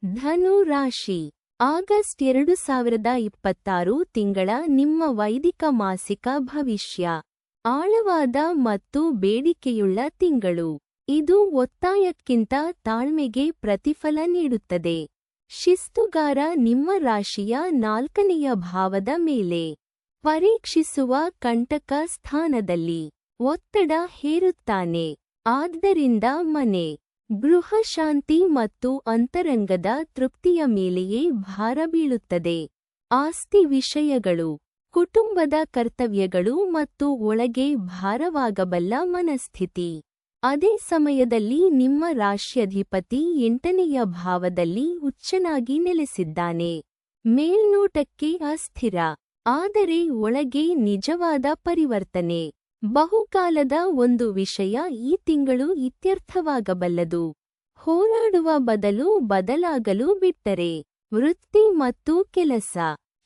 ಧನು ರಾಶಿ. ಆಗಸ್ಟ್ 2026 ತಿಂಗಳ ನಿಮ್ಮ ವೈದಿಕ ಮಾಸಿಕ ಭವಿಷ್ಯ. ಆಳವಾದ ಮತ್ತು ಬೇಡಿಕೆಯುಳ್ಳ ತಿಂಗಳು. ಇದು ಒತ್ತಾಯಕ್ಕಿಂತ ತಾಳ್ಮೆಗೆ ಪ್ರತಿಫಲ ನೀಡುತ್ತದೆ. ಶಿಸ್ತುಗಾರ ನಿಮ್ಮ ರಾಶಿಯ 4ನೆಯ ಭಾವದ ಮೇಲೆ ಪರೀಕ್ಷಿಸುವ ಕಂಟಕ ಸ್ಥಾನದಲ್ಲಿ ಒತ್ತಡ ಹೇರುತ್ತಾನೆ. ಆದ್ದರಿಂದ ಮನೆ, ಗೃಹ ಶಾಂತಿ ಮತ್ತು ಅಂತರಂಗದ ತೃಪ್ತಿಯ ಮೇಲೆಯೇ ಭಾರ ಬೀಳುತ್ತದೆ. ಆಸ್ತಿ ವಿಷಯಗಳು, ಕುಟುಂಬದ ಕರ್ತವ್ಯಗಳು ಮತ್ತು ಒಳಗೆ ಭಾರವಾಗಬಲ್ಲ ಮನಸ್ಥಿತಿ. ಅದೇ ಸಮಯದಲ್ಲಿ ನಿಮ್ಮ ರಾಶ್ಯಾಧಿಪತಿ 8ನೆಯ ಭಾವದಲ್ಲಿ ಉಚ್ಚನಾಗಿ ನೆಲೆಸಿದ್ದಾನೆ. ಮೇಲ್ನೋಟಕ್ಕೆ ಅಸ್ಥಿರ, ಆದರೆ ಒಳಗೆ ನಿಜವಾದ ಪರಿವರ್ತನೆ. ಬಹುಕಾಲದ ಒಂದು ವಿಷಯ ಈ ತಿಂಗಳು ಇತ್ಯರ್ಥವಾಗಬಲ್ಲದು. ಹೋರಾಡುವ ಬದಲು ಬದಲಾಗಲು ಬಿಟ್ಟರೆ. ವೃತ್ತಿ ಮತ್ತು ಕೆಲಸ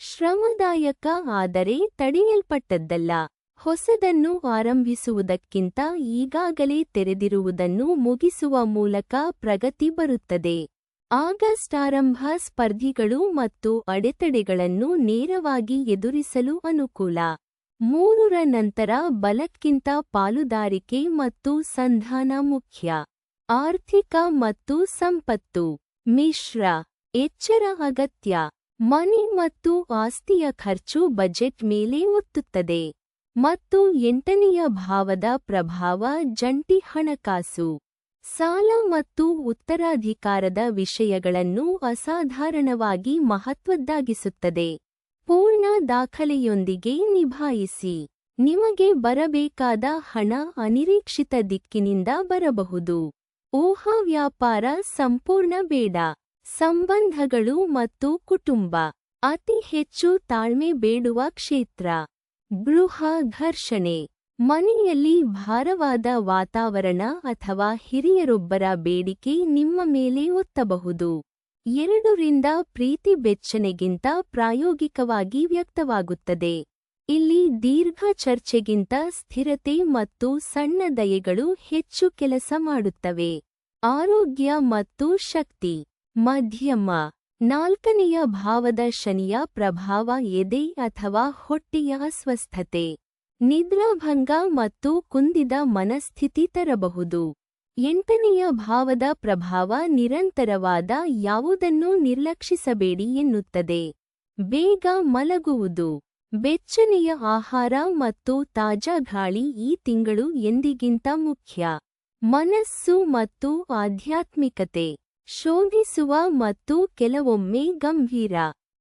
ಶ್ರಮದಾಯಕ ಆದರೆ ತಡೆಯಲ್ಪಟ್ಟದ್ದಲ್ಲ. ಹೊಸದನ್ನು ಆರಂಭಿಸುವುದಕ್ಕಿಂತ ಈಗಾಗಲೇ ತೆರೆದಿರುವುದನ್ನು ಮುಗಿಸುವ ಮೂಲಕ ಪ್ರಗತಿ ಬರುತ್ತದೆ. ಆಗಸ್ಟ್ ಆರಂಭ ಸ್ಪರ್ಧಿಗಳು ಮತ್ತು ಅಡೆತಡೆಗಳನ್ನು ನೇರವಾಗಿ ಎದುರಿಸಲು ಅನುಕೂಲ. 3ರ ನಂತರ ಬಲಕ್ಕಿಂತ ಪಾಲುದಾರಿಕೆ ಮತ್ತು ಸಂಧಾನ ಮುಖ್ಯ. ಆರ್ಥಿಕ ಮತ್ತು ಸಂಪತ್ತು ಮಿಶ್ರ, ಎಚ್ಚರ ಅಗತ್ಯ. ಮನೆ ಮತ್ತು ಆಸ್ತಿಯ ಖರ್ಚು ಬಜೆಟ್ ಮೇಲೆ ಒತ್ತುತ್ತದೆ. ಮತ್ತು 8ನೆಯ ಭಾವದ ಪ್ರಭಾವ ಜಂಟಿ ಹಣಕಾಸು, ಸಾಲ ಮತ್ತು ಉತ್ತರಾಧಿಕಾರದ ವಿಷಯಗಳನ್ನು ಅಸಾಧಾರಣವಾಗಿ ಮಹತ್ವದ್ದಾಗಿಸುತ್ತದೆ. ಪೂರ್ಣ ದಾಖಲೆಯೊಂದಿಗೆ ನಿಭಾಯಿಸಿ. ನಿಮಗೆ ಬರಬೇಕಾದ ಹಣ ಅನಿರೀಕ್ಷಿತ ದಿಕ್ಕಿನಿಂದ ಬರಬಹುದು. ಊಹಾ ವ್ಯಾಪಾರ ಸಂಪೂರ್ಣ ಬೇಡ. ಸಂಬಂಧಗಳು ಮತ್ತು ಕುಟುಂಬ ಅತಿ ಹೆಚ್ಚು ತಾಳ್ಮೆ ಬೇಡುವ ಕ್ಷೇತ್ರ. ಗೃಹ ಘರ್ಷಣೆ, ಮನೆಯಲ್ಲಿ ಭಾರವಾದ ವಾತಾವರಣ ಅಥವಾ ಹಿರಿಯರೊಬ್ಬರ ಬೇಡಿಕೆ ನಿಮ್ಮ ಮೇಲೆ ಒತ್ತಬಹುದು. 2ರಿಂದ ಪ್ರೀತಿ ಬೆಚ್ಚನೆಗಿಂತ ಪ್ರಾಯೋಗಿಕವಾಗಿ ವ್ಯಕ್ತವಾಗುತ್ತದೆ. ಇಲ್ಲಿ ದೀರ್ಘ ಚರ್ಚೆಗಿಂತ ಸ್ಥಿರತೆ ಮತ್ತು ಸಣ್ಣ ದಯೆಗಳು ಹೆಚ್ಚು ಕೆಲಸ ಮಾಡುತ್ತವೆ. ಆರೋಗ್ಯ ಮತ್ತು ಶಕ್ತಿ ಮಧ್ಯಮ. 4ನೆಯ ಭಾವದ ಶನಿಯ ಪ್ರಭಾವ ಎದೆ ಅಥವಾ ಹೊಟ್ಟೆಯ ಅಸ್ವಸ್ಥತೆ, ನಿದ್ರಾಭಂಗ ಮತ್ತು ಕುಂದಿದ ಮನಸ್ಥಿತಿ ತರಬಹುದು. 8ನೆಯ ಭಾವದ ಪ್ರಭಾವ ನಿರಂತರವಾದ ಯಾವುದನ್ನೂ ನಿರ್ಲಕ್ಷಿಸಬೇಡಿ ಎನ್ನುತ್ತದೆ. ಬೇಗ ಮಲಗುವುದು, ಬೆಚ್ಚನೆಯ ಆಹಾರ ಮತ್ತು ತಾಜಾ ಗಾಳಿ ಈ ತಿಂಗಳು ಎಂದಿಗಿಂತ ಮುಖ್ಯ. ಮನಸ್ಸು ಮತ್ತು ಆಧ್ಯಾತ್ಮಿಕತೆ ಶೋಧಿಸುವ ಮತ್ತು ಕೆಲವೊಮ್ಮೆ ಗಂಭೀರ,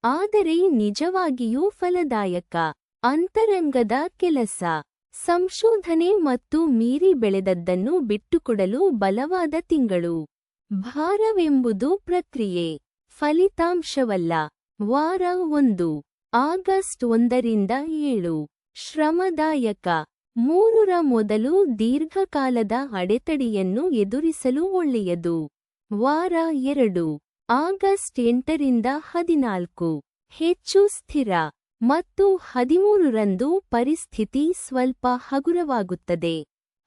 ಆದರೆ ನಿಜವಾಗಿಯೂ ಫಲದಾಯಕ. ಅಂತರಂಗದ ಕೆಲಸ, ಸಂಶೋಧನೆ ಮತ್ತು ಮೀರಿ ಬೆಳೆದದ್ದನ್ನು ಬಿಟ್ಟುಕೊಡಲು ಬಲವಾದ ತಿಂಗಳು. ಭಾರವೆಂಬುದು ಪ್ರಕ್ರಿಯೆ, ಫಲಿತಾಂಶವಲ್ಲ. ವಾರ 1 ಆಗಸ್ಟ್ 1ರಿಂದ 7 ಶ್ರಮದಾಯಕ. 3ರ ಮೊದಲು ದೀರ್ಘಕಾಲದ ಅಡೆತಡೆಯನ್ನು ಎದುರಿಸಲು ಒಳ್ಳೆಯದು. ವಾರ 2 ಆಗಸ್ಟ್ 8ರಿಂದ 14 ಹೆಚ್ಚು ಸ್ಥಿರ. ಮತ್ತು 13ರಂದು ಪರಿಸ್ಥಿತಿ ಸ್ವಲ್ಪ ಹಗುರವಾಗುತ್ತದೆ.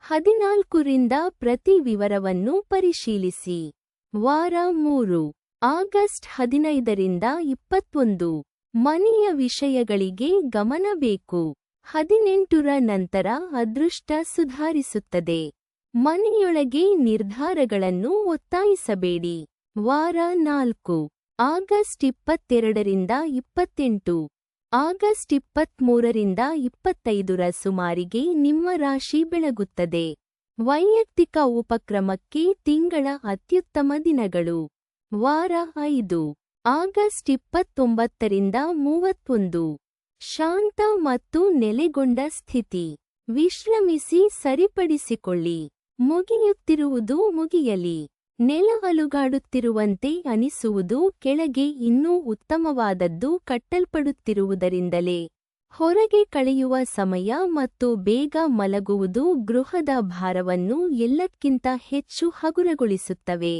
14ರಿಂದ ಪ್ರತಿ ವಿವರವನ್ನು ಪರಿಶೀಲಿಸಿ. ವಾರ 3 ಆಗಸ್ಟ್ 15ರಿಂದ 21 ಮನೆಯ ವಿಷಯಗಳಿಗೆ ಗಮನ ಬೇಕು. 18ರ ನಂತರ ಅದೃಷ್ಟ ಸುಧಾರಿಸುತ್ತದೆ. ಮನೆಯೊಳಗೆ ನಿರ್ಧಾರಗಳನ್ನು ಒತ್ತಾಯಿಸಬೇಡಿ. ವಾರ 4 ಆಗಸ್ಟ್ 22ರಿಂದ 28 ಆಗಸ್ಟ್ 23ರಿಂದ 25ರ ಸುಮಾರಿಗೆ ನಿಮ್ಮ ರಾಶಿ ಬೆಳಗುತ್ತದೆ. ವೈಯಕ್ತಿಕ ಉಪಕ್ರಮಕ್ಕೆ ತಿಂಗಳ ಅತ್ಯುತ್ತಮ ದಿನಗಳು. ವಾರ 5 ಆಗಸ್ಟ್ 29ರಿಂದ 31 ಶಾಂತ ಮತ್ತು ನೆಲೆಗೊಂಡ ಸ್ಥಿತಿ. ವಿಶ್ರಮಿಸಿ ಸರಿಪಡಿಸಿಕೊಳ್ಳಿ. ಮುಗಿಯುತ್ತಿರುವುದು ಮುಗಿಯಲಿ. ನೆಲ ಅಲುಗಾಡುತ್ತಿರುವಂತೆ ಅನಿಸುವುದು ಕೆಳಗೆ ಇನ್ನೂ ಉತ್ತಮವಾದದ್ದು ಕಟ್ಟಲ್ಪಡುತ್ತಿರುವುದರಿಂದಲೇ. ಹೊರಗೆ ಕಳೆಯುವ ಸಮಯ ಮತ್ತು ಬೇಗ ಮಲಗುವುದು ಗೃಹದ ಭಾರವನ್ನು ಎಲ್ಲಕ್ಕಿಂತ ಹೆಚ್ಚು ಹಗುರಗೊಳಿಸುತ್ತವೆ.